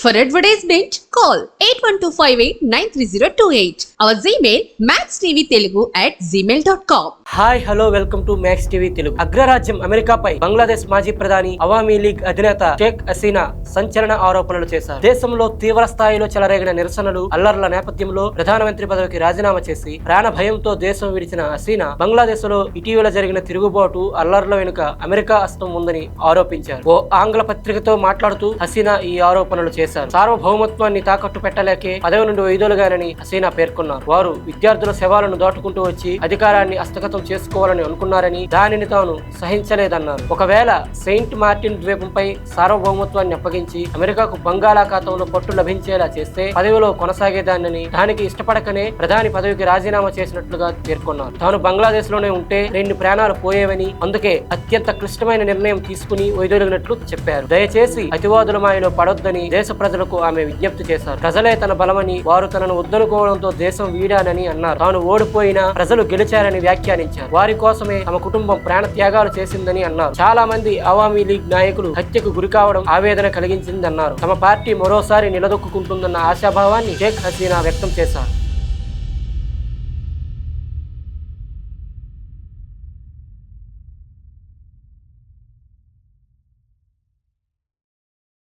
For advertisement, call 8125893028. Our Gmail maxtvtelugu@gmail.com. Hi hello welcome to Max TV Telugu. అగ్రరాజ్యం అమెరికాపై బంగ్లాదేశ్ మాజీ ప్రధాని అవామీ లీగ్ అధినేత షేక్ హసీనా సంచలన ఆరోపణలు చేశారు. దేశంలో తీవ్ర స్థాయిలో చెలరేగిన నిరసనలు, అల్లర్ల నేపథ్యంలో ప్రధానమంత్రి పదవికి రాజీనామా చేసి ప్రాణ భయంతో దేశం విడిచిన హసీనా బంగ్లాదేశ్ లో ఇటీవల జరిగిన తిరుగుబాటు, అల్లర్ల వెనుక అమెరికా హస్తం ఉందని ఆరోపించారు. ఓ ఆంగ్ల పత్రికతో మాట్లాడుతూ హసీనా ఈ ఆరోపణలు చేశారు. సార్వభౌమత్వాన్ని తాకట్టు పెట్టలేకే పదవి నుండి వైదొలగానని హసీనా పేర్కొన్నారు. వారు విద్యార్థుల శవాలను దాటుకుంటూ వచ్చి అధికారాన్ని హస్తగతం చేసుకోవాలని అనుకున్నారని, దానిని తాను సహించలేదన్నారు. ఒకవేళ సెయింట్ మార్టిన్ ద్వీపంపై సార్వభౌమత్వాన్ని అప్పగించి అమెరికాకు బంగాళాఖాతంలో పట్టు లభించేలా చేస్తే పదవిలో కొనసాగేదానని, దానికి ఇష్టపడకనే ప్రధాని పదవికి రాజీనామా చేసినట్లుగా పేర్కొన్నారు. తాను బంగ్లాదేశ్ లోనే ఉంటే 2 ప్రాణాలు పోయేవని, అందుకే అత్యంత క్లిష్టమైన నిర్ణయం తీసుకుని వైదొలిగినట్లు చెప్పారు. దయచేసి అతివాదుల మాయలో పడొద్దని దేశ ప్రజలకు ఆమె విజ్ఞప్తి చేశారు. ప్రజలే తన బలమని, వారు తనను వద్దనుకోవడంతో దేశం వీడానని అన్నారు. తాను ఓడిపోయినా ప్రజలు గెలిచారని వ్యాఖ్యానించారు. వారి కోసమే తమ కుటుంబం ప్రాణ త్యాగాలు చేసిందని అన్నారు. చాలా మంది అవామీ లీగ్ నాయకులు హత్యకు గురి కావడం ఆవేదన కలిగించిందన్నారు. తమ పార్టీ మరోసారి నిలదొక్కుంటుందన్న ఆశాభావాన్ని షేక్ హసీనా వ్యక్తం చేశారు.